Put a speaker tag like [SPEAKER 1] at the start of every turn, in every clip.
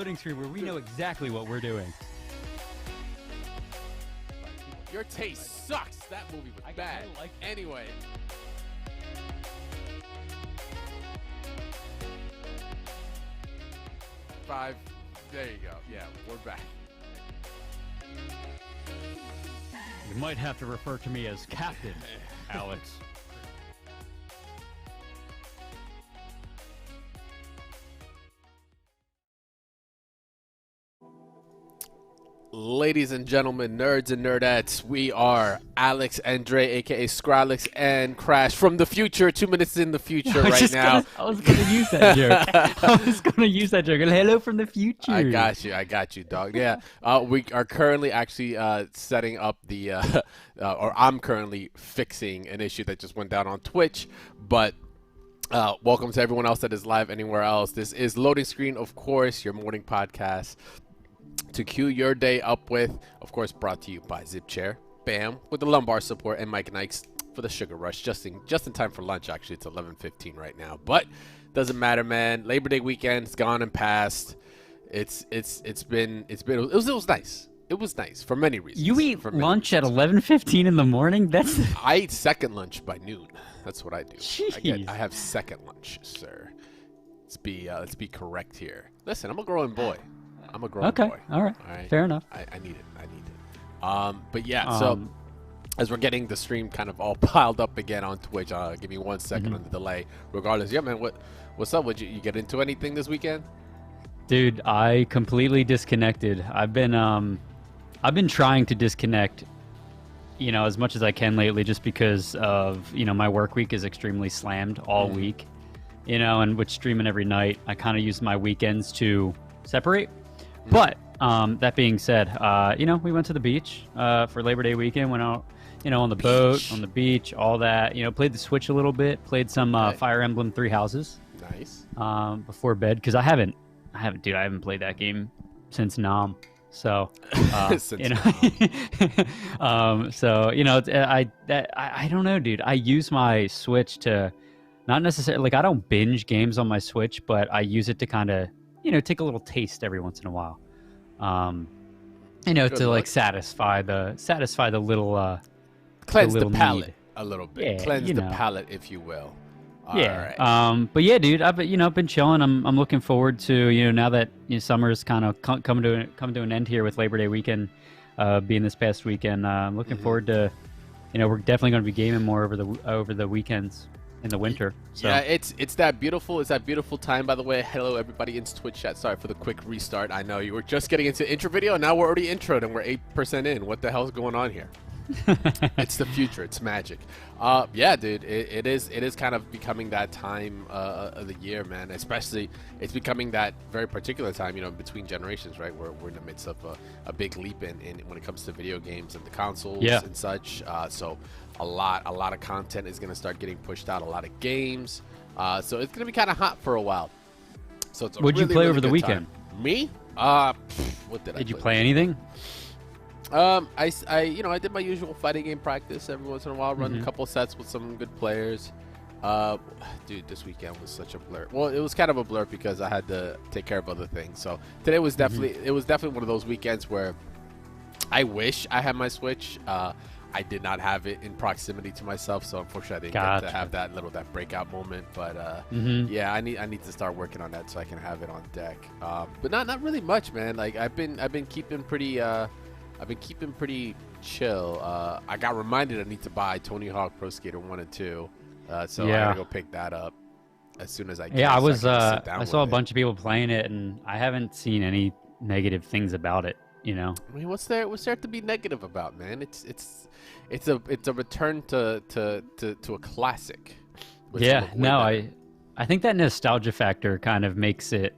[SPEAKER 1] loading screen where we know exactly what we're doing.
[SPEAKER 2] Your taste sucks. That movie was bad. Anyway. Five. There you go. Yeah, we're back.
[SPEAKER 1] You might have to refer to me as Captain, Alex.
[SPEAKER 2] Ladies and gentlemen, nerds and nerdettes, we are Alex, Andre, aka Skrillex, and Crash from the future, 2 minutes in the future right now.
[SPEAKER 1] I was going to use that joke. I was going to use that joke. Hello from the future.
[SPEAKER 2] I got you, dog. Yeah, we are currently actually setting up the, or I'm currently fixing an issue that just went down on Twitch, but welcome to everyone else that is live anywhere else. This is Loading Screen, of course, your morning podcast to cue your day up with, of course, brought to you by Zip Chair, Bam, with the lumbar support, and Mike Nikes for the sugar rush, just in time for lunch. Actually, it's 11:15 right now, but doesn't matter, man. Labor Day weekend, it's gone and passed. It was nice. It was nice for many reasons.
[SPEAKER 1] You eat lunch at 11:15 in the morning?
[SPEAKER 2] I eat second lunch by noon. That's what I do.
[SPEAKER 1] Jeez.
[SPEAKER 2] I have second lunch, sir. Let's be correct here. Listen, I'm a growing boy. I'm a grown boy.
[SPEAKER 1] All right. Fair enough.
[SPEAKER 2] I need it. But yeah, so as we're getting the stream kind of all piled up again on Twitch, give me 1 second on the delay. Regardless, yeah, man, what's up? Would you get into anything this weekend?
[SPEAKER 1] Dude, I completely disconnected. I've been trying to disconnect, as much as I can lately, just because of, my work week is extremely slammed all week, and with streaming every night, I kind of use my weekends to separate. But that being said, we went to the beach for Labor Day weekend. Went out, on the boat, on the beach, all that. Played the Switch a little bit. Played some Fire Emblem Three Houses.
[SPEAKER 2] Nice.
[SPEAKER 1] Before bed, because I haven't played that game since Nom. So, I don't know, dude. I use my Switch to not necessarily I don't binge games on my Switch, but I use it to kind of take a little taste every once in a while, to satisfy the little
[SPEAKER 2] cleanse
[SPEAKER 1] the
[SPEAKER 2] palate a little bit.
[SPEAKER 1] Yeah,
[SPEAKER 2] cleanse the palate, if you will.
[SPEAKER 1] Yeah.
[SPEAKER 2] All right.
[SPEAKER 1] But yeah, dude, I've been chilling. I'm looking forward to now that summer's kind of come to an end here with Labor Day weekend being this past weekend. I'm looking forward to we're definitely going to be gaming more over the weekends. In the winter. So.
[SPEAKER 2] Yeah, it's that beautiful time, by the way. Hello everybody in Twitch chat. Sorry for the quick restart. I know you were just getting into intro video and now we're already introed and we're 8% in. What the hell's going on here? It's the future. It's magic. Yeah, dude, it is kind of becoming that time of the year, man. Especially it's becoming that very particular time, between generations, right? We're in the midst of a big leap in when it comes to video games and the consoles and such. So a lot of content is going to start getting pushed out, a lot of games. So it's going to be kind of hot for a while. So it's
[SPEAKER 1] What'd you play over the weekend?
[SPEAKER 2] Time. Me? What did
[SPEAKER 1] you play anything?
[SPEAKER 2] I did my usual fighting game practice every once in a while, run a couple sets with some good players. Dude, this weekend was such a blur. Well, it was kind of a blur because I had to take care of other things. So today was definitely one of those weekends where I wish I had my Switch. I did not have it in proximity to myself, so unfortunately I didn't get to have that breakout moment. But yeah, I need to start working on that so I can have it on deck. But not really much, man. Like I've been keeping pretty chill. I got reminded I need to buy Tony Hawk Pro Skater 1 and 2, so I gotta go pick that up as soon as I can.
[SPEAKER 1] Yeah, I saw a bunch of people playing it, and I haven't seen any negative things about it. I
[SPEAKER 2] mean, what's there to be negative about, man? It's a return to a classic.
[SPEAKER 1] Yeah, no, I think that nostalgia factor kind of makes it,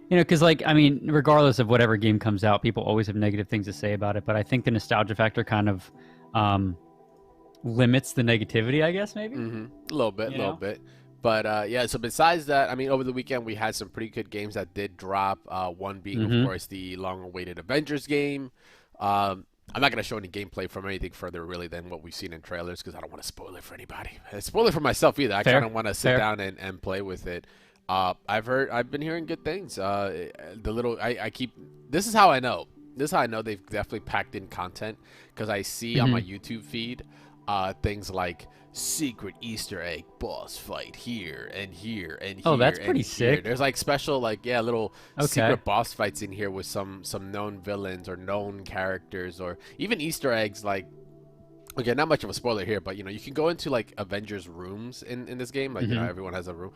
[SPEAKER 1] because regardless of whatever game comes out, people always have negative things to say about it. But I think the nostalgia factor kind of limits the negativity, I guess, maybe.
[SPEAKER 2] A little bit. But yeah, so besides that, over the weekend we had some pretty good games that did drop. One being, of course, the long-awaited Avengers game. I'm not going to show any gameplay from anything further, really, than what we've seen in trailers, because I don't want to spoil it for anybody. Spoil it for myself, either. I kind of want to sit down and play with it. I've been hearing good things. The little I keep. This is how I know. This is how I know they've definitely packed in content, because I see on my YouTube feed, things like secret Easter egg boss fight here and here and here.
[SPEAKER 1] Oh, that's
[SPEAKER 2] and
[SPEAKER 1] pretty
[SPEAKER 2] here.
[SPEAKER 1] sick.
[SPEAKER 2] There's like special little secret boss fights in here with some known villains or known characters, or even Easter eggs like. Okay, not much of a spoiler here, but you can go into like Avengers rooms in this game. Like everyone has a room.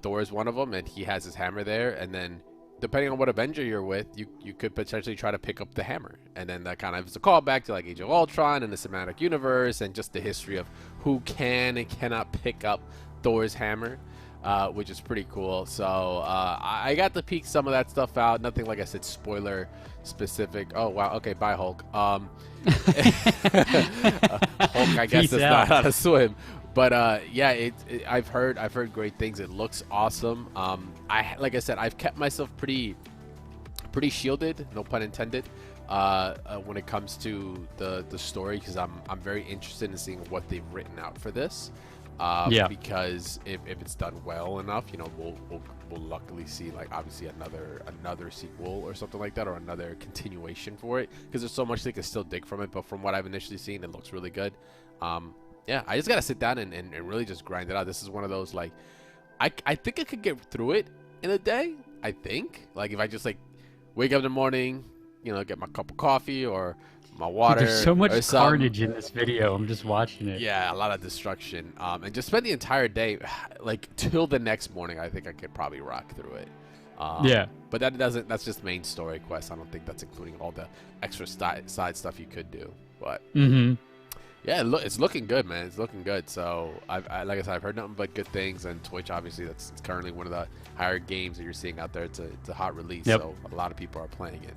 [SPEAKER 2] Thor is one of them, and he has his hammer there. And then, depending on what Avenger you're with, you could potentially try to pick up the hammer. And then that kind of is a callback to like Age of Ultron and the cinematic universe, and just the history of who can and cannot pick up Thor's hammer, which is pretty cool. So I got to peek some of that stuff out. Nothing, like I said, spoiler specific. Oh wow, okay, bye Hulk. Hulk, I guess, that's not how to swim. But yeah, I've heard great things. It looks awesome. Like I said, I've kept myself pretty shielded, no pun intended, when it comes to the story, because I'm very interested in seeing what they've written out for this. Because if it's done well enough, we'll luckily see, like, obviously another sequel or something like that, or another continuation for it, because there's so much they can still dig from it. But from what I've initially seen, it looks really good. Yeah, I just gotta sit down and really just grind it out. This is one of those, like, I think I could get through it in a day. I think, like, if I just like wake up in the morning, get my cup of coffee or my water.
[SPEAKER 1] There's so much carnage in this video. I'm just watching it.
[SPEAKER 2] Yeah, a lot of destruction. And just spend the entire day, like, till the next morning. I think I could probably rock through it.
[SPEAKER 1] Yeah.
[SPEAKER 2] But that's just main story quest. I don't think that's including all the extra side stuff you could do. But yeah, it's looking good, man. It's looking good. So like I said, I've heard nothing but good things. And Twitch, obviously, it's currently one of the higher games that you're seeing out there. It's a hot release, so a lot of people are playing it.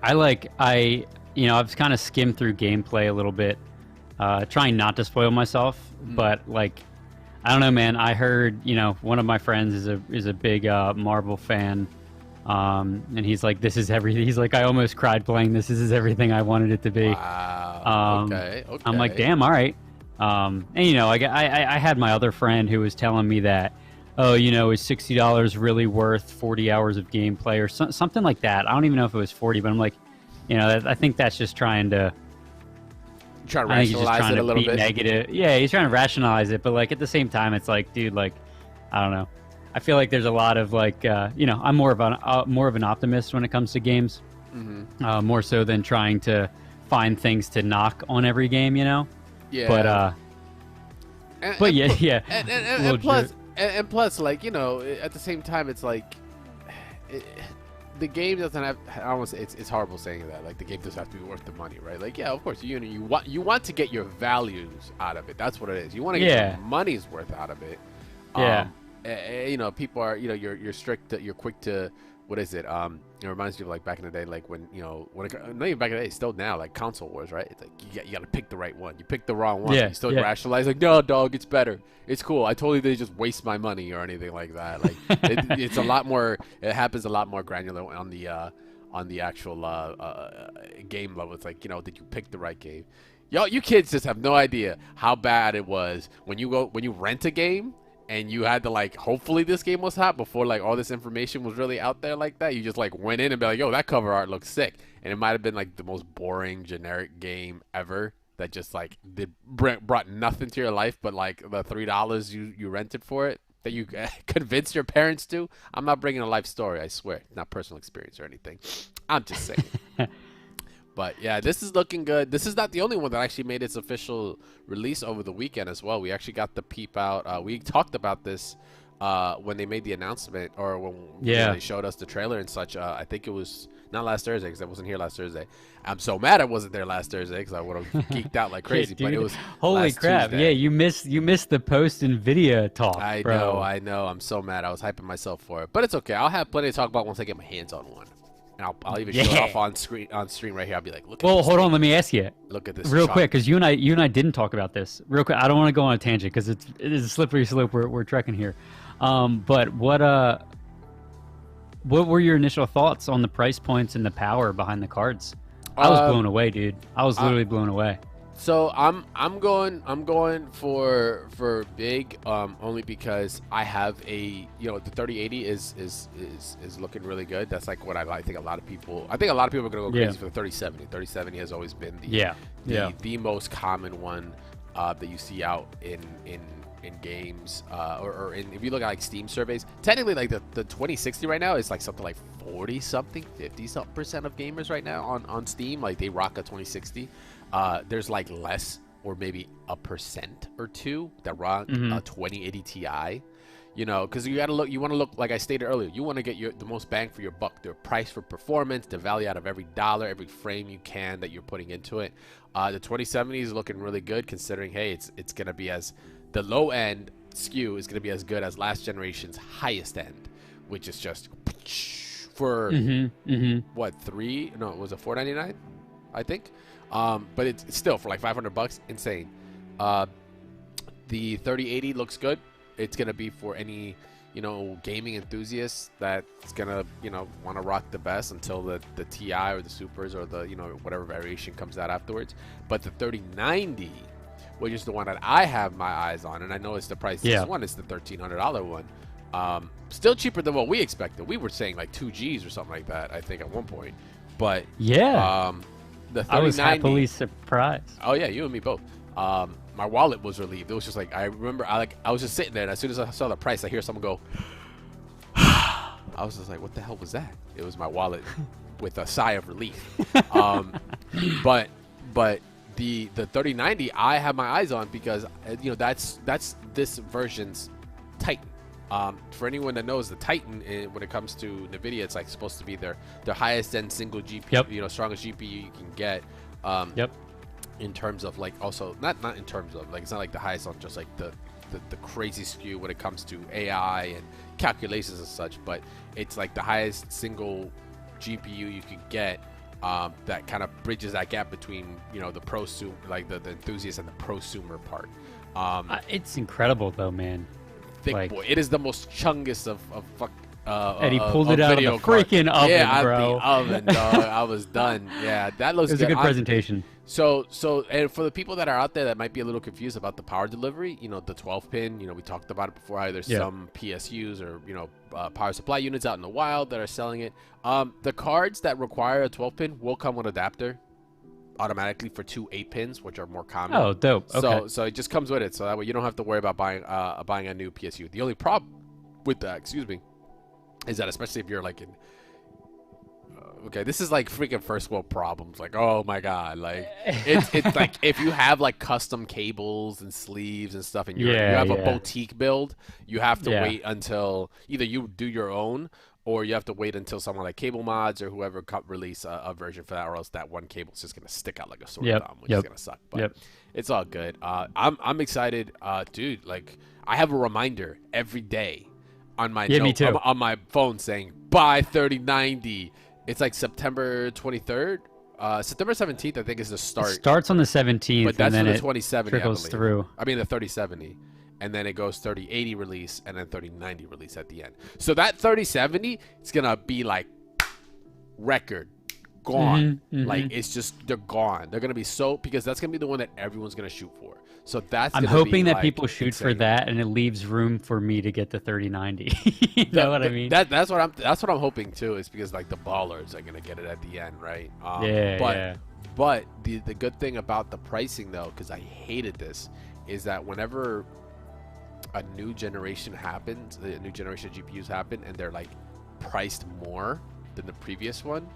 [SPEAKER 1] I've kind of skimmed through gameplay a little bit, trying not to spoil myself, but like, I don't know, man. I heard, one of my friends is a big Marvel fan, and he's like, this is everything. He's like, I almost cried playing this. This is everything I wanted it to be.
[SPEAKER 2] Wow. Okay.
[SPEAKER 1] I'm like, damn, all right. And I had my other friend who was telling me that, oh, is $60 really worth 40 hours of gameplay or something like that. I don't even know if it was 40, but I'm like, I think that's just trying to
[SPEAKER 2] rationalize it a little bit.
[SPEAKER 1] Negative. Yeah, he's trying to rationalize it, but like at the same time, it's like, dude, like, I don't know. I feel like there's a lot of like, I'm more of an optimist when it comes to games, more so than trying to find things to knock on every game, Yeah. But yeah.
[SPEAKER 2] And plus, like, at the same time, it's like, the game doesn't have. I almost, it's horrible saying that. Like, the game does have to be worth the money, right? Like, yeah, of course, you want to get your values out of it. That's what it is. You want to get your money's worth out of it. People are, you're strict. You're quick to. What is it? It reminds me of, like, back in the day, like when not even back in the day, still now, like console wars, right? It's like you got to pick the right one. You pick the wrong one, you still rationalize, like, no, dog, it's better, it's cool. I totally didn't just waste my money or anything like that. Like, it's a lot more. It happens a lot more granular on the actual game level. It's like, did you pick the right game? Yo, you kids just have no idea how bad it was when you rent a game. And you had to, like, hopefully this game was hot before, like, all this information was really out there like that. You just, like, went in and be like, yo, that cover art looks sick. And it might have been, like, the most boring, generic game ever that just, like, brought nothing to your life but, like, the $3 you rented for it that you convinced your parents to. I'm not bringing a life story, I swear. Not personal experience or anything. I'm just saying. But yeah, this is looking good. This is not the only one that actually made its official release over the weekend as well. We actually got the peep out. We talked about this when they made the announcement, or when they showed us the trailer and such. I think it was not last Thursday, because I wasn't here last Thursday. I'm so mad I wasn't there last Thursday, because I would have geeked out like crazy.
[SPEAKER 1] Dude,
[SPEAKER 2] but it was
[SPEAKER 1] holy crap!
[SPEAKER 2] Tuesday.
[SPEAKER 1] Yeah, you missed the post and video talk.
[SPEAKER 2] I know. I'm so mad. I was hyping myself for it, but it's okay. I'll have plenty to talk about once I get my hands on one. And I'll even show it off on stream right here. I'll be like, look.
[SPEAKER 1] Well, hold on. Let me ask you.
[SPEAKER 2] Look at this
[SPEAKER 1] real quick, because you and I didn't talk about this real quick. I don't want to go on a tangent because it is a slippery slope we're trekking here. But what were your initial thoughts on the price points and the power behind the cards? I was blown away, dude. I was literally blown away.
[SPEAKER 2] So I'm going for big, only because I have a, the 3080 is looking really good. That's like what I think a lot of people are gonna go crazy for the 3070. 3070 has always been the most common one that you see out in games, or if you look at like Steam surveys, technically like the 2060 right now is like something like 40 something 50 something percent of gamers right now on Steam, like they rock a 2060. There's like less, or maybe a percent or two that rock a 2080 Ti, because you want to look, like I stated earlier, you want to get the most bang for your buck, the price for performance, the value out of every dollar, every frame you can that you're putting into it. The 2070 is looking really good, considering, hey, it's gonna be the low end SKU is gonna be as good as last generation's highest end, which is just for what, was it $499, I think. But it's still for like $500, insane. The 3080 looks good. It's gonna be for any gaming enthusiasts that's gonna want to rock the best until the Ti or the Supers or the whatever variation comes out afterwards. But the 3090, which is the one that I have my eyes on, and I know it's the price. This one is the $1,300 one. Still cheaper than what we expected. We were saying like 2Gs or something like that, I think, at one point. But the 3090,
[SPEAKER 1] I was happily surprised.
[SPEAKER 2] Oh yeah, you and me both. My wallet was relieved. It was just like, I remember I was just sitting there, and as soon as I saw the price, I hear someone go I was just like, what the hell was that? It was my wallet with a sigh of relief. But the 3090 I have my eyes on, because that's this version's Titan. For anyone that knows, the Titan, when it comes to NVIDIA, it's like supposed to be their highest end single GPU, strongest GPU you can get. In terms of like, also not in terms of like, it's not like the highest on just like the crazy SKU when it comes to AI and calculations and such, but it's like the highest single GPU you can get, that kind of bridges that gap between the prosumer, like the enthusiast, and the prosumer part.
[SPEAKER 1] It's incredible though, man.
[SPEAKER 2] Thick boy. It is the most chungus of fuck.
[SPEAKER 1] And he pulled it out of the freaking oven, bro.
[SPEAKER 2] The oven, dog. I was done. Yeah, that looks good.
[SPEAKER 1] It was a good presentation.
[SPEAKER 2] So, and for the people that are out there that might be a little confused about the power delivery, the 12-pin, we talked about it before, how there's some PSUs or, power supply units out in the wild that are selling it. The cards that require a 12-pin will come with adapter automatically for 2 8-pins, which are more common.
[SPEAKER 1] Oh, dope. Okay.
[SPEAKER 2] So it just comes with it. So that way you don't have to worry about buying a new PSU. The only problem with that, is that, especially if you're like in okay, this is like freaking first world problems, like, oh my god, like it's like if you have like custom cables and sleeves and stuff, and you have a boutique build, you have to wait until either you do your own, or you have to wait until someone like Cable Mods or whoever release a version for that, or else that one cable is just gonna stick out like a sore thumb, which is gonna suck. But it's all good. I'm excited, dude. Like, I have a reminder every day on my on my phone saying buy 3090. It's like September 23rd. September 17th, I think, is the start. It
[SPEAKER 1] starts on the 17th,
[SPEAKER 2] but that's for the 2070.
[SPEAKER 1] Trickles through.
[SPEAKER 2] I mean, the 3070, and then it goes 3080 release, and then 3090 release at the end. So that 3070 is gonna be like record gone. Like, it's just, they're gone. They're gonna be because that's gonna be the one that everyone's gonna shoot for. So that's.
[SPEAKER 1] I'm hoping that people shoot for that, and it leaves room for me to get the 3090. You know what I mean?
[SPEAKER 2] That's what I'm hoping too. Is because like the ballers are gonna get it at the end, right? But the good thing about the pricing though, because I hated this, is that whenever a new generation happens, a new generation of GPUs happen, and they're like priced more than the previous one,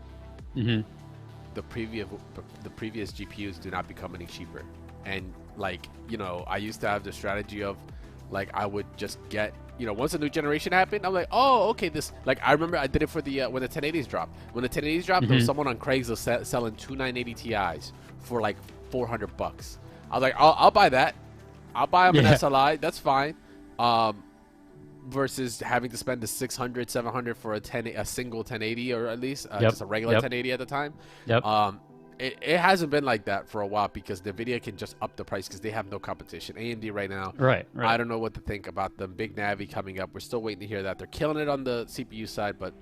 [SPEAKER 2] the previous GPUs do not become any cheaper. And like, I used to have the strategy of like, I would just get, once a new generation happened, I'm like, oh, okay, this, like, I remember I did it for the when the 1080s dropped. When the 1080s dropped, there was someone on Craigslist selling 2 980 Ti's for like $400. I was like, I'll buy that. I'll buy them in SLI. That's fine. Versus having to spend the $600, $700 for a single 1080, or at least just a regular 1080 at the time. It hasn't been like that for a while, because NVIDIA can just up the price because they have no competition. AMD right now,
[SPEAKER 1] right.
[SPEAKER 2] I don't know what to think about them. Big Navi coming up. We're still waiting to hear that. They're killing it on the CPU side, but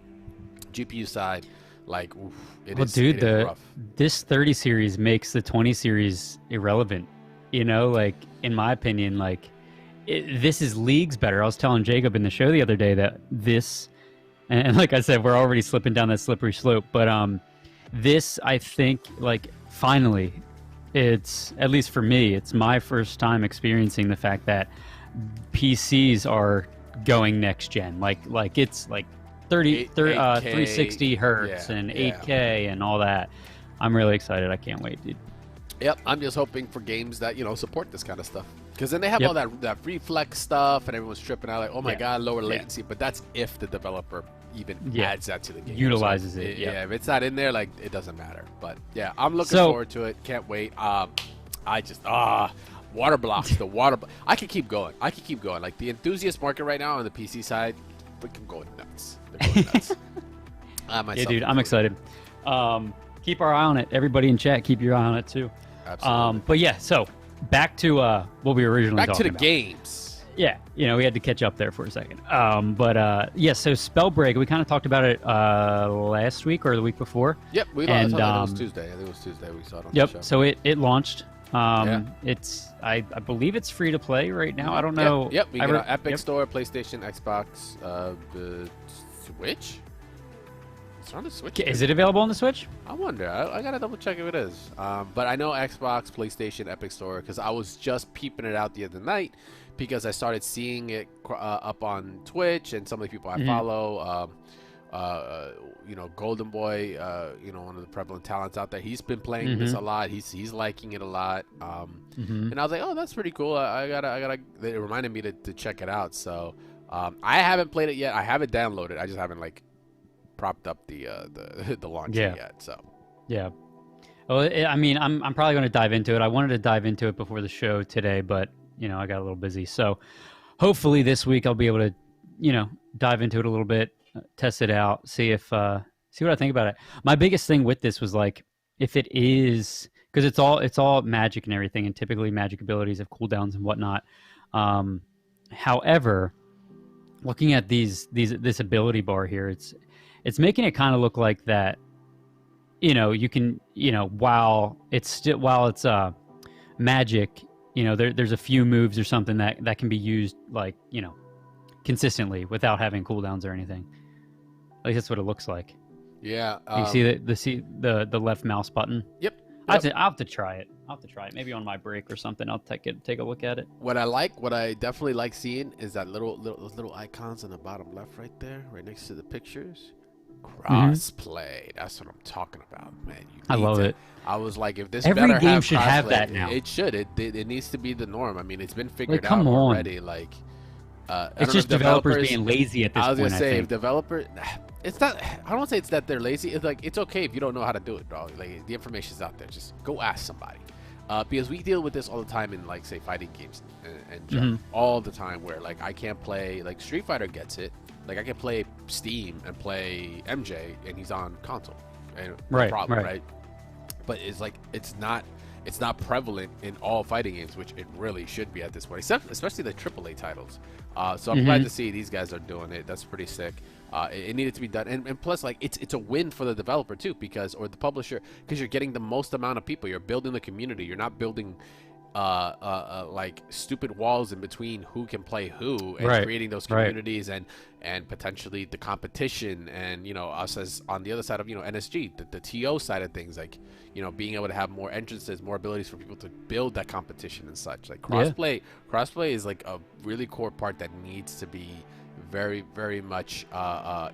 [SPEAKER 2] GPU side, Like, oof,
[SPEAKER 1] Well, dude,
[SPEAKER 2] it is rough.
[SPEAKER 1] this 30 series makes the 20 series irrelevant. You know, like in my opinion, like this is leagues better. I was telling Jacob in the show the other day that this, and like I said, we're already slipping down that slippery slope. But this, I think, like finally, it's at least for me, it's my first time experiencing the fact that PCs are going next gen. Like it's like 360 hertz and 8K and all that. I'm really excited. I can't wait, dude.
[SPEAKER 2] Yep, I'm just hoping for games that support this kind of stuff, because then they have all that reflex stuff and everyone's tripping out like, oh my god, lower latency. But that's if the developer even adds that to the game,
[SPEAKER 1] utilizes it.
[SPEAKER 2] Yeah, if it's not in there, like, it doesn't matter. But yeah, I'm looking forward to it. Can't wait. I just water blocks. I could keep going. Like, the enthusiast market right now on the PC side, freaking going nuts. They're going nuts.
[SPEAKER 1] Yeah, dude, I'm excited. Keep our eye on it. Everybody in chat, keep your eye on it too.
[SPEAKER 2] Absolutely.
[SPEAKER 1] But yeah, so back to what we were originally talking about.
[SPEAKER 2] Back to the games.
[SPEAKER 1] Yeah, we had to catch up there for a second. Yeah, so Spellbreak, we kind of talked about it last week or the week before.
[SPEAKER 2] Yep, we launched it was Tuesday. I think it was Tuesday we saw it on the show.
[SPEAKER 1] So it launched. It's I believe it's free to play right now. I don't know.
[SPEAKER 2] Yep, we got Epic Store, PlayStation, Xbox, the Switch. It's on the Switch.
[SPEAKER 1] Is it available on the Switch?
[SPEAKER 2] I wonder. I gotta double check if it is. But I know Xbox, PlayStation, Epic Store, because I was just peeping it out the other night, because I started seeing it up on Twitch, and some of the people I follow, Golden Boy, one of the prevalent talents out there, he's been playing this a lot. He's liking it a lot. And I was like, oh, that's pretty cool. I gotta. It reminded me to check it out. So I haven't played it yet. I haven't downloaded. I just haven't propped up the launch yet. So
[SPEAKER 1] yeah. Well, I mean, I'm probably going to dive into it. I wanted to dive into it before the show today, but I got a little busy. So hopefully this week I'll be able to dive into it a little bit, test it out, see what I think about it. My biggest thing with this was like, if it is, because it's all magic and everything, and typically magic abilities have cooldowns and whatnot. However, looking at this ability bar here, it's making it kind of look like that. You can while it's magic, there's a few moves or something that can be used consistently without having cooldowns or anything. At least that's what it looks like.
[SPEAKER 2] Yeah.
[SPEAKER 1] You see the left mouse button?
[SPEAKER 2] Yep.
[SPEAKER 1] I'll have to try it. Maybe on my break or something. I'll take a look at it.
[SPEAKER 2] What I definitely like seeing is that those little icons on the bottom left right there, right next to the pictures. Crossplay. That's what I'm talking about, man.
[SPEAKER 1] I love it.
[SPEAKER 2] I was like, if this
[SPEAKER 1] every
[SPEAKER 2] better
[SPEAKER 1] game
[SPEAKER 2] have
[SPEAKER 1] should have that now.
[SPEAKER 2] It should. It needs to be the norm. I mean, it's been figured out
[SPEAKER 1] come on.
[SPEAKER 2] already.
[SPEAKER 1] It's just developers being lazy at this point.
[SPEAKER 2] I was gonna say, if developers, it's not. I don't say it's that they're lazy. It's like, it's okay if you don't know how to do it, dog. Like, the information's out there. Just go ask somebody. Because we deal with this all the time in, say, fighting games and all the time, where I can't play, Street Fighter gets it. I can play Steam and play MJ, and he's on console, and no problem, right? But it's not prevalent in all fighting games, which it really should be at this point, especially the AAA titles. So I'm glad to see these guys are doing it. That's pretty sick. It needed to be done, and plus, it's a win for the developer too, or the publisher, because you're getting the most amount of people. You're building the community. You're not building stupid walls in between who can play who, and creating those communities and potentially the competition, and us as on the other side of NSG, the TO side of things, being able to have more entrances, more abilities for people to build that competition and such. Crossplay is a really core part that needs to be very, very much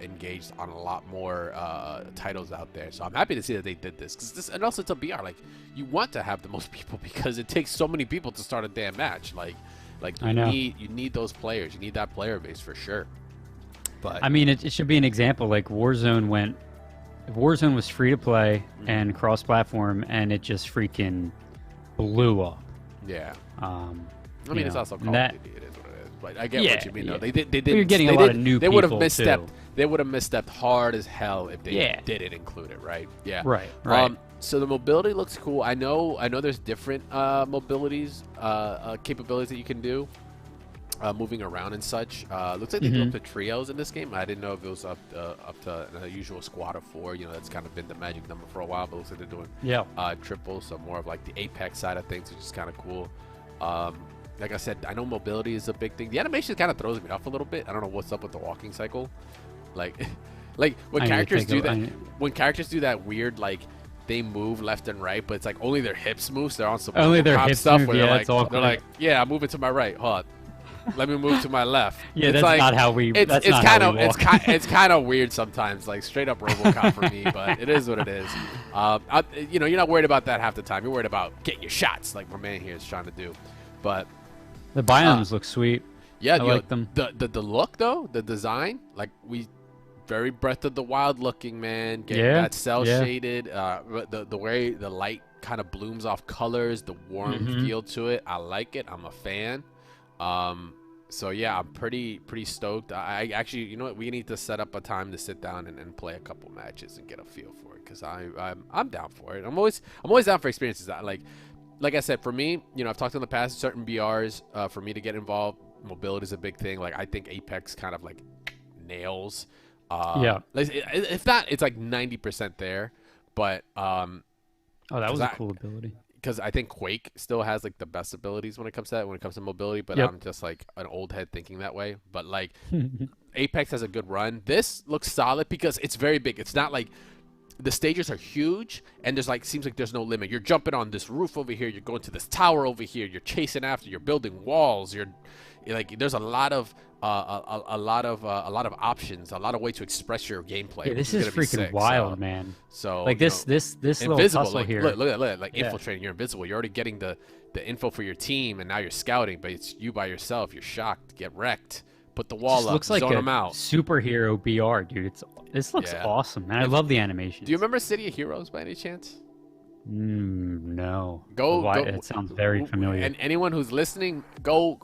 [SPEAKER 2] engaged on a lot more titles out there. So I'm happy to see that they did this, and also it's a BR. You want to have the most people, because it takes so many people to start a damn match. You need those players. You need that player base for sure. But
[SPEAKER 1] I mean, it should be an example. Warzone was free to play and cross-platform, and it just freaking blew up.
[SPEAKER 2] Yeah. I mean, it's also Call of Duty. It is what it is. But I get what you mean.
[SPEAKER 1] Yeah.
[SPEAKER 2] Though. They did.
[SPEAKER 1] You're getting a lot of new people.
[SPEAKER 2] They would have misstepped. Too. They would have misstepped hard as hell if they didn't include it. Right. Yeah.
[SPEAKER 1] Right.
[SPEAKER 2] So the mobility looks cool. I know. There's different mobilities, capabilities that you can do. moving around and such. Looks like they do up to trios in this game. I didn't know if it was up to a usual squad of 4. You know, that's kind of been the magic number for a while, but looks like they're doing triples, so more of like the Apex side of things, which is kind of cool. Like I said, I know mobility is a big thing. The animation kind of throws me off a little bit. I don't know what's up with the walking cycle. Like when characters do that, when characters do that weird, like, they move left and right, but it's like only their hips move. So they're on some
[SPEAKER 1] only their hips
[SPEAKER 2] stuff
[SPEAKER 1] move,
[SPEAKER 2] where they're like, yeah, I'm moving to my right. Hold on. Let me move to my left.
[SPEAKER 1] Yeah,
[SPEAKER 2] it's
[SPEAKER 1] that's not how we.
[SPEAKER 2] It's kind of weird sometimes, like straight up RoboCop for me. But it is what it is. You know, you're not worried about that half the time. You're worried about getting your shots, like my man here is trying to do. But
[SPEAKER 1] the biomes look sweet.
[SPEAKER 2] Yeah,
[SPEAKER 1] I like them.
[SPEAKER 2] The look though, the design, like very Breath of the Wild looking, man. Getting that cell shaded. The way the light kind of blooms off colors, the warm feel to it. I like it. I'm a fan. So yeah, I'm pretty stoked. I actually, you know what, we need to set up a time to sit down and play a couple matches and get a feel for it, because I'm down for it. I'm always down for experiences. Like I said, for me, you know, I've talked in the past, certain BRs, for me to get involved, mobility is a big thing. Like I think Apex kind of like nails. If not, it's like 90% there. But
[SPEAKER 1] oh, that was a cool ability.
[SPEAKER 2] Because I think Quake still has like the best abilities when it comes to that, when it comes to mobility. But I'm just like an old head thinking that way. But like Apex has a good run. This looks solid because it's very big. It's not like the stages are huge and there's like, seems like there's no limit. You're jumping on this roof over here. You're going to this tower over here. You're chasing after. You're building walls. You're like, there's a lot of options, a lot of ways to express your gameplay.
[SPEAKER 1] Yeah, this is freaking wild, man.
[SPEAKER 2] So
[SPEAKER 1] like this little tussle
[SPEAKER 2] like,
[SPEAKER 1] here.
[SPEAKER 2] Look at that, like infiltrating. You're invisible. You're already getting the info for your team, and now you're scouting, but it's you by yourself. You're shocked, get wrecked, put the wall up,
[SPEAKER 1] looks like
[SPEAKER 2] zone
[SPEAKER 1] a
[SPEAKER 2] them out.
[SPEAKER 1] Superhero BR, dude. This looks awesome, man. I love the animation.
[SPEAKER 2] Do you remember City of Heroes by any chance?
[SPEAKER 1] No.
[SPEAKER 2] Go.
[SPEAKER 1] It sounds very familiar.
[SPEAKER 2] And anyone who's listening, go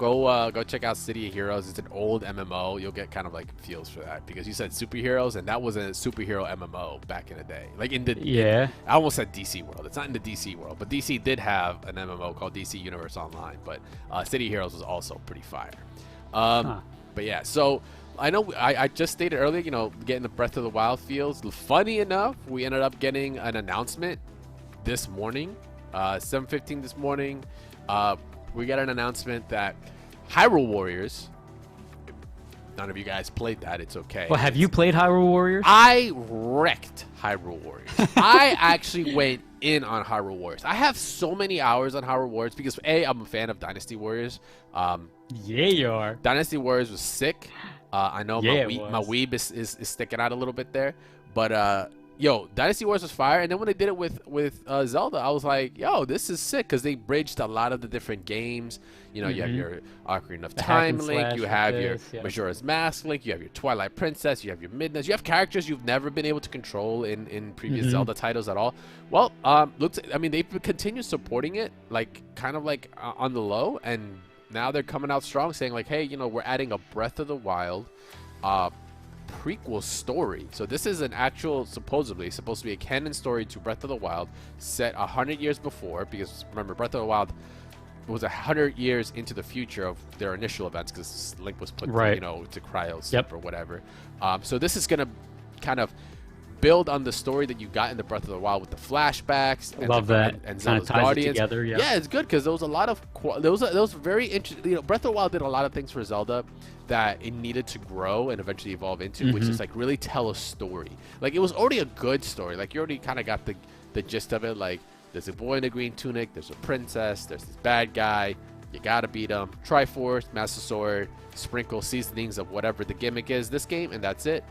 [SPEAKER 2] check out City of Heroes. It's an old MMO. You'll get kind of like feels for that, because you said superheroes, and that was a superhero MMO back in the day. Like in the I almost said DC World. It's not in the DC world, but DC did have an MMO called DC Universe Online. But City of Heroes was also pretty fire. But yeah, so. I know I just stated earlier, you know, getting the Breath of the Wild feels. Funny enough, we ended up getting an announcement this morning, 7:15 this morning. We got an announcement that Hyrule Warriors. None of you guys played that. It's okay.
[SPEAKER 1] Well, have you played Hyrule Warriors?
[SPEAKER 2] I wrecked Hyrule Warriors. I actually went in on Hyrule Warriors. I have so many hours on Hyrule Warriors because I'm a fan of Dynasty Warriors.
[SPEAKER 1] Yeah, you are.
[SPEAKER 2] Dynasty Warriors was sick. I know my weeb is sticking out a little bit there, but yo, Dynasty Warriors was fire. And then when they did it with Zelda, I was like, yo, this is sick, because they bridged a lot of the different games. You know, you have your Ocarina of Time Link, you have your Majora's Mask Link, you have your Twilight Princess, you have your Midna's, you have characters you've never been able to control in previous Zelda titles at all. Well, they've continued supporting it, like kind of like on the low, and now they're coming out strong, saying like, hey, you know, we're adding a Breath of the Wild prequel story. So this is an actual, supposedly supposed to be a canon story to Breath of the Wild, set 100 years before, because remember, Breath of the Wild was 100 years into the future of their initial events, because Link was put to, you know, to cryo sleep or whatever. So this is gonna kind of build on the story that you got in the Breath of the Wild with the flashbacks. And Zelda's Guardians.
[SPEAKER 1] Together,
[SPEAKER 2] yeah, it's good, because there was a lot of there was very interesting. You know, Breath of the Wild did a lot of things for Zelda that it needed to grow and eventually evolve into, which is like really tell a story. Like it was already a good story. Like you already kind of got the gist of it. Like there's a boy in a green tunic, there's a princess, there's this bad guy. You gotta beat him. Triforce, Master Sword, sprinkle seasonings of whatever the gimmick is this game, and that's it.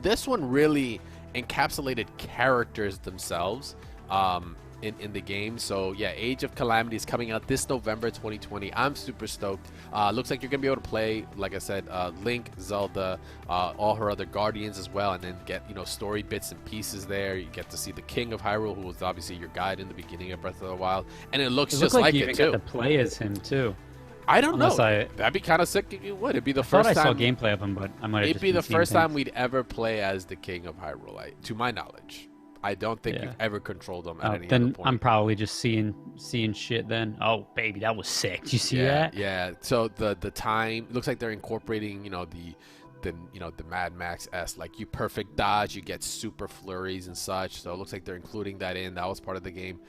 [SPEAKER 2] This one really encapsulated characters themselves in the game. So yeah, Age of Calamity is coming out this November 2020. I'm super stoked. Looks like you're gonna be able to play, like I said, Link, Zelda, all her other guardians as well, and then get, you know, story bits and pieces there. You get to see the King of Hyrule, who was obviously your guide in the beginning of Breath of the Wild, and it looks just like
[SPEAKER 1] you
[SPEAKER 2] it too.
[SPEAKER 1] Get to play as him too.
[SPEAKER 2] I don't know. That'd be kind of sick if you would. It'd be the first time.
[SPEAKER 1] I saw gameplay of him, but I might have.
[SPEAKER 2] It'd be the first time we'd ever play as the King of Hyrule, to my knowledge. I don't think
[SPEAKER 1] Yeah.
[SPEAKER 2] you've ever controlled them at any other
[SPEAKER 1] Then
[SPEAKER 2] point.
[SPEAKER 1] I'm probably just seeing shit then. Oh, baby, that was sick. Did you see that?
[SPEAKER 2] Yeah. So the time, it looks like they're incorporating, the Mad Max S, like you perfect dodge, you get super flurries and such. So it looks like they're including that in. That was part of the game,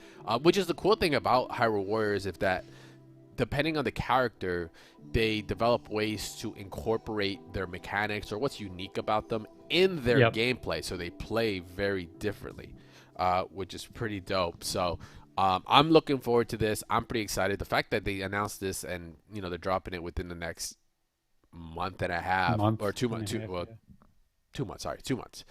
[SPEAKER 2] which is the cool thing about Hyrule Warriors, if that, depending on the character, they develop ways to incorporate their mechanics or what's unique about them in their gameplay, so they play very differently, which is pretty dope. So I'm looking forward to this. I'm pretty excited. The fact that they announced this and they're dropping it within the next month and a half or 2 months, 2 months, sorry, 2 months.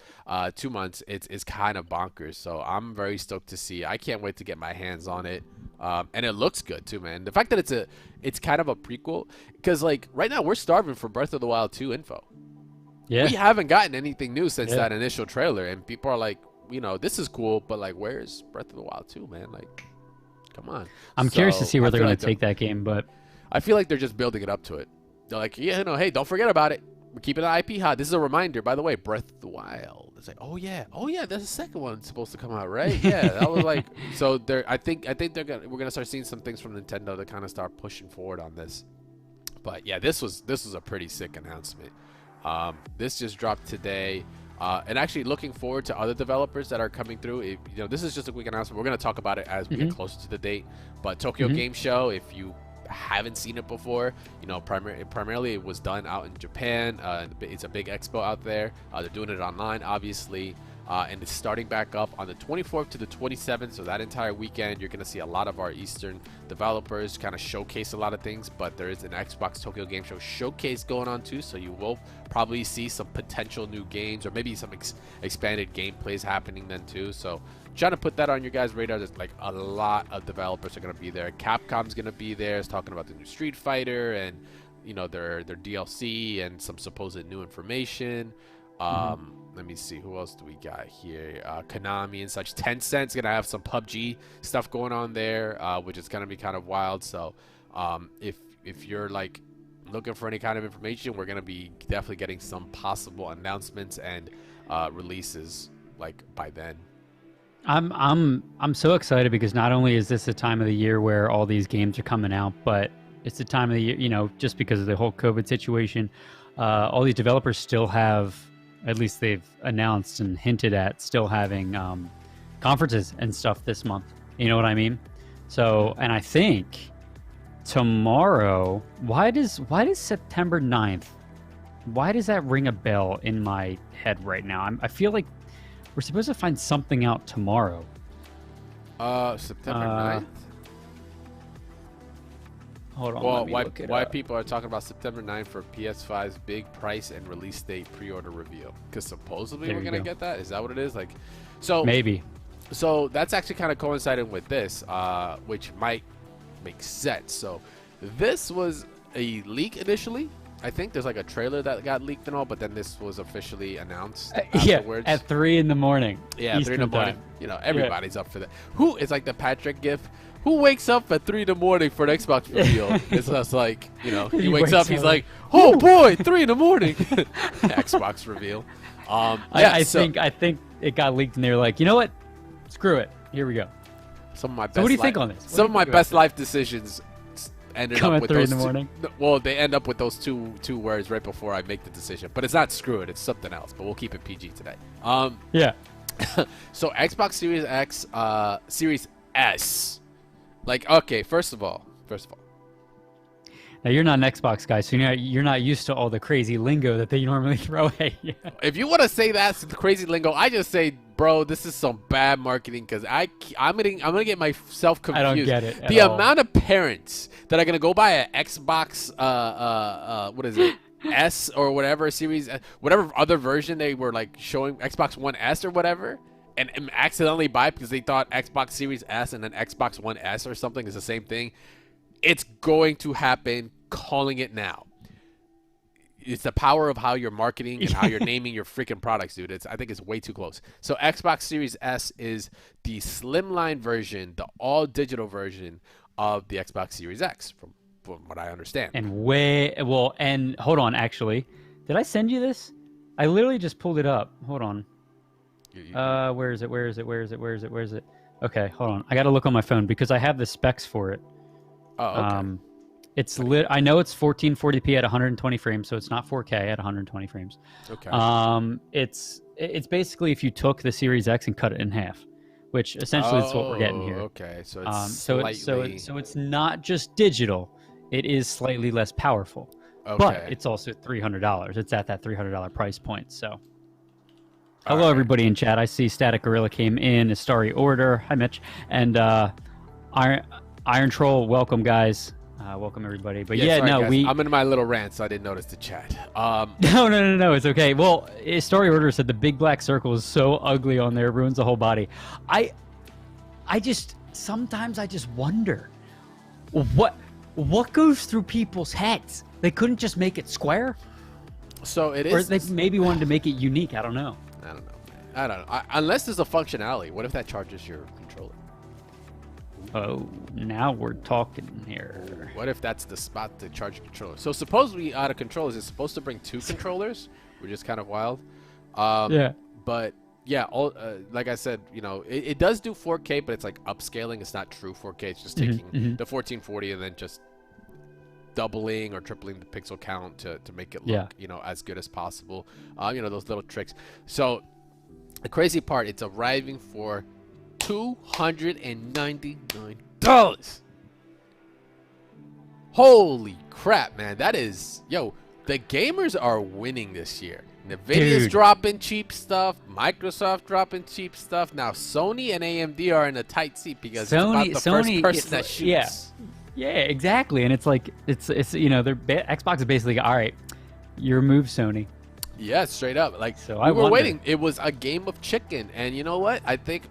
[SPEAKER 2] 2 months, it's kind of bonkers. So I'm very stoked to see. I can't wait to get my hands on it. And it looks good too, man. The fact that it's kind of a prequel, because like right now we're starving for Breath of the Wild 2 info. Yeah. We haven't gotten anything new since that initial trailer, and people are like, this is cool, but like, where's Breath of the Wild 2, man? Like, come on.
[SPEAKER 1] I'm curious to see where they're going to take that game, but
[SPEAKER 2] I feel like they're just building it up to it. They're like, hey, don't forget about it. We're keeping the IP hot. This is a reminder, by the way, Breath of the Wild. It's like, oh yeah, there's a second one supposed to come out, right? Yeah, that was like, so I think we're gonna start seeing some things from Nintendo to kind of start pushing forward on this. But yeah, this was a pretty sick announcement. This just dropped today, and actually looking forward to other developers that are coming through. This is just a quick announcement. We're gonna talk about it as we get closer to the date. But Tokyo Game Show, if you haven't seen it before, primarily it was done out in Japan. It's a big expo out there. They're doing it online, obviously, and it's starting back up on the 24th to the 27th. So that entire weekend, you're going to see a lot of our Eastern developers kind of showcase a lot of things. But there is an Xbox Tokyo Game Show showcase going on too, so you will probably see some potential new games or maybe some expanded gameplays happening then too. So trying to put that on your guys' radar. There's like a lot of developers are going to be there. Capcom's going to be there. It's talking about the new Street Fighter and their DLC and some supposed new information. Let me see, who else do we got here? Konami and such. Tencent's going to have some PUBG stuff going on there, which is going to be kind of wild. So if you're like looking for any kind of information, we're going to be definitely getting some possible announcements and releases like by then.
[SPEAKER 1] I'm so excited because not only is this a time of the year where all these games are coming out, but it's the time of the year, just because of the whole COVID situation, all these developers still have, at least they've announced and hinted at, still having conferences and stuff this month. You know what I mean? So, and I think tomorrow, why does September 9th, why does that ring a bell in my head right now? I feel like we're supposed to find something out tomorrow.
[SPEAKER 2] September 9th?
[SPEAKER 1] Hold on.
[SPEAKER 2] Well, why people are talking about September 9th for PS5's big price and release date pre-order reveal? Because supposedly we're gonna get that. Is that what it is? Like, so
[SPEAKER 1] maybe.
[SPEAKER 2] So that's actually kind of coinciding with this, which might make sense. So this was a leak initially. I think there's like a trailer that got leaked and all, but then this was officially announced afterwards.
[SPEAKER 1] Yeah, at 3 in the morning.
[SPEAKER 2] Yeah, 3 in the morning. Everybody's up for that. Who is like the Patrick gif? Who wakes up at 3 in the morning for an Xbox reveal? It's just like, he wakes up, he's like, oh boy, 3 in the morning. Xbox reveal.
[SPEAKER 1] I think it got leaked and they were like, you know what? Screw it. Here we go.
[SPEAKER 2] Some of my best.
[SPEAKER 1] So what do you think on this?
[SPEAKER 2] Some of my best life decisions ended up with
[SPEAKER 1] 3
[SPEAKER 2] those
[SPEAKER 1] in the morning.
[SPEAKER 2] Well, they end up with those two words right before I make the decision. But it's not screw it. It's something else. But we'll keep it PG today.
[SPEAKER 1] Yeah.
[SPEAKER 2] So Xbox Series X, Series S. Like, okay, first of all.
[SPEAKER 1] Now you're not an Xbox guy, so you're not used to all the crazy lingo that they normally throw at you.
[SPEAKER 2] If you want to say that's the crazy lingo, I just say, bro, this is some bad marketing because I'm gonna get myself confused.
[SPEAKER 1] I don't get it.
[SPEAKER 2] The amount of parents that are gonna go buy an Xbox, what is it, S or whatever series, whatever other version they were like showing, Xbox One S or whatever, and accidentally buy it because they thought Xbox Series S and then Xbox One S or something is the same thing. It's going to happen. Calling it now. It's the power of how you're marketing and how you're naming your freaking products, dude. I think it's way too close. So Xbox Series S is the slimline version, the all digital version of the Xbox Series X, from what I understand.
[SPEAKER 1] And hold on, actually, did I send you this? I literally just pulled it up. Hold on. Where is it? Okay, hold on. I got to look on my phone because I have the specs for it.
[SPEAKER 2] Oh, okay.
[SPEAKER 1] It's lit. I know it's 1440p at 120 frames, so it's not 4K at 120 frames.
[SPEAKER 2] Okay.
[SPEAKER 1] It's basically if you took the Series X and cut it in half, which essentially is what we're getting here.
[SPEAKER 2] Okay, so it's
[SPEAKER 1] so it's not just digital; it is slightly less powerful, but it's also $300. It's at that $300 price point. So, hello everybody in chat. I see Static Gorilla came in. Astari Order. Hi Mitch and Iron Troll. Welcome guys. Welcome everybody. But
[SPEAKER 2] sorry, guys. I'm in my little rant, so I didn't notice the chat.
[SPEAKER 1] No, it's okay. Well, Story Order said the big black circle is so ugly on there, it ruins the whole body. I just sometimes I just wonder what goes through people's heads. They couldn't just make it square.
[SPEAKER 2] So it
[SPEAKER 1] or
[SPEAKER 2] is.
[SPEAKER 1] Or they maybe wanted to make it unique. I don't know.
[SPEAKER 2] I don't know. Unless there's a functionality. What if that charges your controller?
[SPEAKER 1] Oh, now we're talking here.
[SPEAKER 2] What if that's the spot to charge your controller? So supposedly out of control, is it supposed to bring 2 controllers? Which is kind of wild.
[SPEAKER 1] Yeah.
[SPEAKER 2] But yeah, like I said, it does do 4K, but it's like upscaling. It's not true 4K. It's just taking the 1440 and then just doubling or tripling the pixel count to make it look, as good as possible. Those little tricks. So the crazy part, it's arriving for $299. Holy crap, man. That is, the gamers are winning this year. Nvidia's dropping cheap stuff, Microsoft dropping cheap stuff. Now Sony and AMD are in a tight seat because it's about the first person that shoots.
[SPEAKER 1] Yeah, exactly. And it's like it's Xbox is basically all right, your move, Sony.
[SPEAKER 2] Yeah, straight up. Like,
[SPEAKER 1] so
[SPEAKER 2] we were waiting. It was a game of chicken, and you know what? I think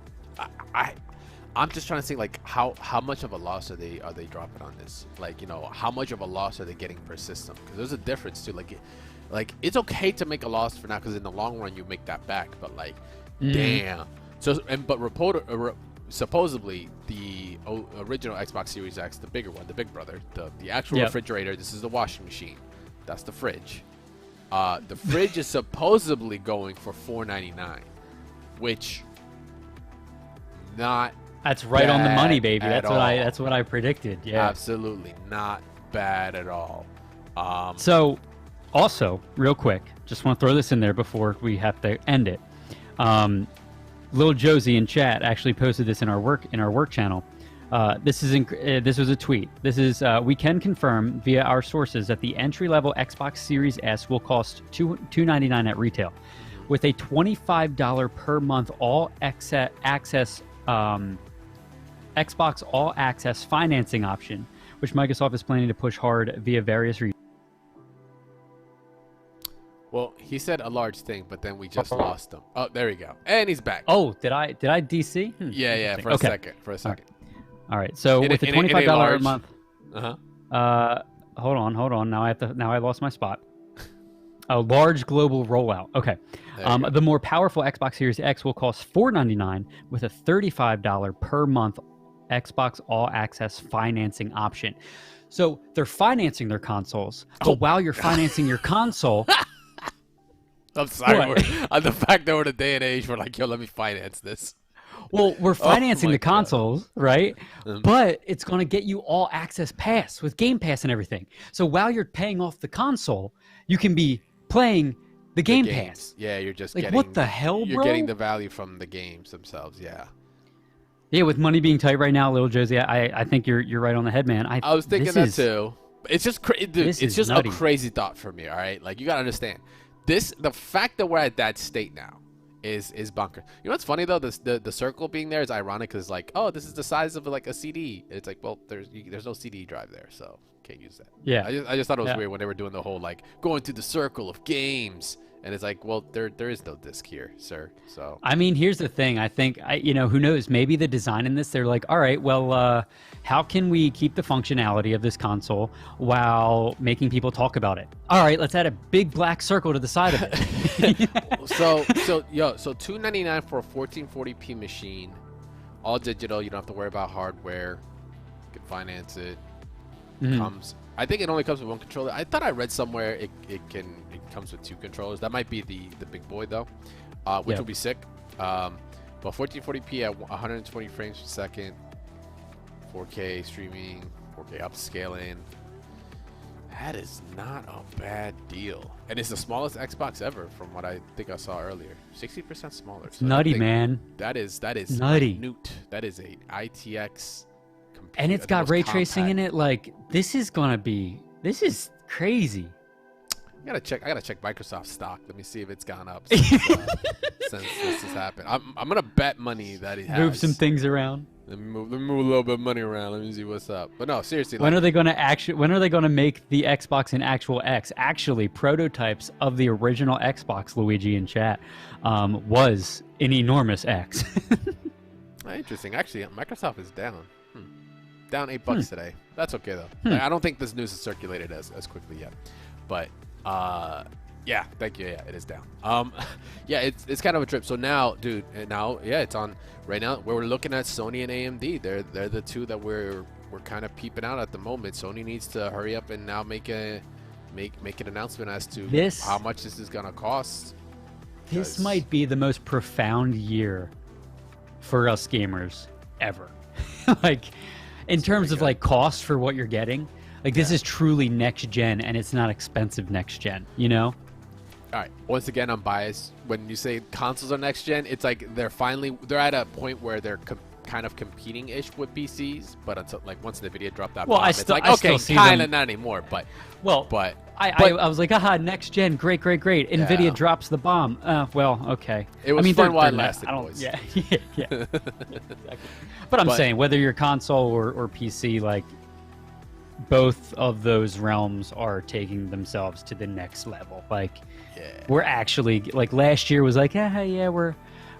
[SPEAKER 2] I'm just trying to think, like, how much of a loss are they dropping on this? Like, how much of a loss are they getting per system? Because there's a difference too. Like it's okay to make a loss for now, because in the long run you make that back. But like, damn. So supposedly the original Xbox Series X, the bigger one, the big brother, the actual refrigerator. This is the washing machine. That's the fridge. The fridge is supposedly going for $499, which not.
[SPEAKER 1] That's right on the money, baby. That's what I predicted. Yeah,
[SPEAKER 2] absolutely not bad at all.
[SPEAKER 1] So, also, real quick, just want to throw this in there before we have to end it. Lil Josie in chat actually posted this in our work channel. This was a tweet. This is we can confirm via our sources that the entry-level Xbox Series S will cost $299 at retail, with a $25 per month all access Xbox All Access financing option, which Microsoft is planning to push hard via various regions.
[SPEAKER 2] Well, he said a large thing, but then we just lost him. Oh, there we go. And he's back.
[SPEAKER 1] Oh, did I DC?
[SPEAKER 2] Yeah, for a second.
[SPEAKER 1] All right. So with the $25 a month. Hold on. Now I lost my spot. A large global rollout. Okay. The more powerful Xbox Series X will cost $499 with a $35 per month Xbox All Access financing option. So they're financing their consoles, but while you're financing your console,
[SPEAKER 2] I'm sorry. The fact that we're in a day and age where like, yo, let me finance this.
[SPEAKER 1] Well, we're financing the consoles, right? But it's going to get you All Access Pass with Game Pass and everything. So while you're paying off the console, you can be playing the Game Pass.
[SPEAKER 2] Yeah, you're just
[SPEAKER 1] like,
[SPEAKER 2] getting...
[SPEAKER 1] what the hell, bro?
[SPEAKER 2] You're getting the value from the games themselves, yeah.
[SPEAKER 1] Yeah, with money being tight right now, Lil Josie, I think you're right on the head, man.
[SPEAKER 2] I was thinking that too. It's just it's just nutty. A crazy thought for me, all right? Like, you got to understand. The fact that we're at that state now is bunker. You know what's funny though? The circle being there is ironic because like, oh, this is the size of like a CD. It's like, well, there's no CD drive there, so can't use that.
[SPEAKER 1] Yeah.
[SPEAKER 2] I just thought it was weird when they were doing the whole like going through the circle of games, and it's like, well, there is no disc here, sir. So
[SPEAKER 1] I mean, here's the thing. I think who knows? Maybe the design in this, they're like, all right, well, how can we keep the functionality of this console while making people talk about it? All right, let's add a big black circle to the side of it.
[SPEAKER 2] so $299 for a 1440p machine, all digital. You don't have to worry about hardware. You can finance it. I think it only comes with one controller. I thought I read somewhere it comes with 2 controllers. That might be the big boy though, which would be sick. But 1440p at 120 frames per second, 4K streaming, 4K upscaling. That is not a bad deal. And it's the smallest Xbox ever from what I think I saw earlier. 60% smaller.
[SPEAKER 1] So nutty, man.
[SPEAKER 2] That is
[SPEAKER 1] nutty.
[SPEAKER 2] Minute. That is a ITX computer.
[SPEAKER 1] And it's got ray tracing in it. Like, this is crazy.
[SPEAKER 2] I gotta check Microsoft stock. Let me see if it's gone up since this has happened. I'm gonna bet money that it has.
[SPEAKER 1] Move some things around.
[SPEAKER 2] Let me move a little bit of money around. Let me see what's up. But no, seriously.
[SPEAKER 1] When are they gonna make the Xbox an actual X? Actually, prototypes of the original Xbox, Luigi in chat, was an enormous X.
[SPEAKER 2] Interesting. Actually, Microsoft is down. Down $8 today. That's okay though. Like, I don't think this news is circulated as quickly yet. But yeah, thank you. Yeah, it is down. Yeah, it's kind of a trip. So now, dude, it's on right now. We're looking at Sony and AMD. They're the two that we're kind of peeping out at the moment. Sony needs to hurry up and now make an announcement as to how much this is gonna cost.
[SPEAKER 1] This might be the most profound year for us gamers ever. Like, in terms of like cost for what you're getting. Like, this is truly next gen, and it's not expensive next gen, you know?
[SPEAKER 2] All right. Once again, I'm biased. When you say consoles are next gen, it's like they're at a point where they're kind of competing-ish with PCs. But until like once NVIDIA dropped that,
[SPEAKER 1] well,
[SPEAKER 2] bomb, it's like okay, kind of not anymore. But I was
[SPEAKER 1] like, aha, next gen, great. NVIDIA drops the bomb. Well, okay.
[SPEAKER 2] It was fun while it lasted, boys.
[SPEAKER 1] Yeah, yeah. Exactly. But I'm saying whether you're console or PC, like, both of those realms are taking themselves to the next level. Like, we're actually, like, last year was like, we're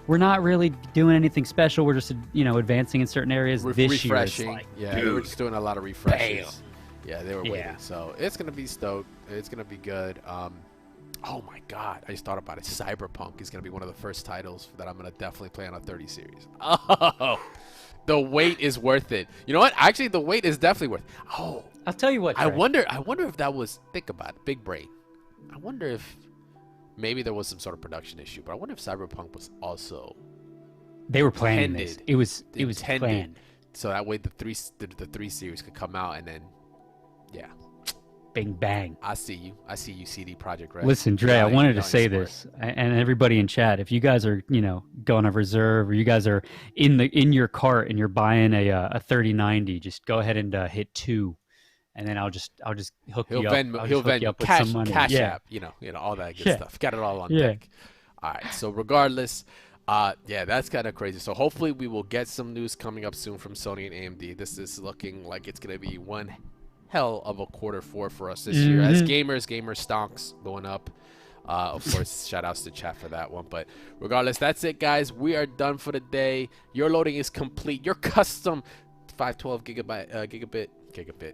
[SPEAKER 1] not really doing anything special. We're just, advancing in certain areas. This year, it's like,
[SPEAKER 2] we were just doing a lot of refreshes.
[SPEAKER 1] Bam.
[SPEAKER 2] Yeah, they were waiting. So it's gonna be stoked. It's gonna be good. Oh my God, I just thought about it. Cyberpunk is gonna be one of the first titles that I'm gonna definitely play on a 30 series. Oh. The wait is worth it. You know what? Actually, the wait is definitely worth it. Oh.
[SPEAKER 1] I'll tell you what, Trey.
[SPEAKER 2] I wonder if that was, think about it, big brain. I wonder if maybe there was some sort of production issue, but I wonder if Cyberpunk was also
[SPEAKER 1] they were planning this. It was planned.
[SPEAKER 2] So that way the three series could come out and then
[SPEAKER 1] bing bang.
[SPEAKER 2] I see you, CD Projekt Red.
[SPEAKER 1] Listen, Dre, I wanted to say this, and everybody in chat, if you guys are, going on reserve, or you guys are in your cart and you're buying a 3090, just go ahead and hit 2, and then I'll just hook you up.
[SPEAKER 2] He'll Venmo
[SPEAKER 1] you up with
[SPEAKER 2] cash,
[SPEAKER 1] some money.
[SPEAKER 2] Cash App, all that good stuff. Got it all on deck. All right. So regardless, that's kind of crazy. So hopefully we will get some news coming up soon from Sony and AMD. This is looking like it's gonna be one hell of a Q4 for us this year as gamer stonks going up. Of course, shout outs to chat for that one. But regardless, that's it, guys. We are done for the day. Your loading is complete. Your custom 512 gigabit.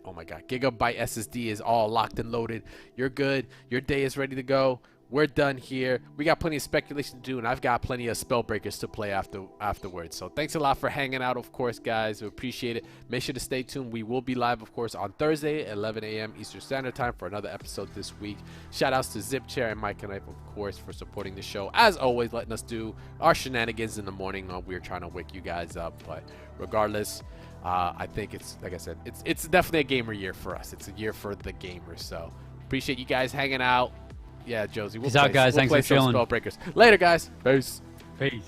[SPEAKER 2] Oh my God, gigabyte SSD is all locked and loaded. You're good. Your day is ready to go. We're done here. We got plenty of speculation to do, and I've got plenty of spell breakers to play afterwards. So thanks a lot for hanging out, of course, guys. We appreciate it. Make sure to stay tuned. We will be live, of course, on Thursday at 11 a.m. Eastern Standard Time for another episode this week. Shout outs to Zip Chair and Mike and I, of course, for supporting the show. As always, letting us do our shenanigans in the morning. We're trying to wake you guys up. But regardless, I think it's, like I said, it's definitely a gamer year for us. It's a year for the gamers. So appreciate you guys hanging out. Yeah, Josie.
[SPEAKER 1] Peace out, guys. Thanks for chilling.
[SPEAKER 2] Spell breakers. Later, guys. Peace.
[SPEAKER 1] Peace.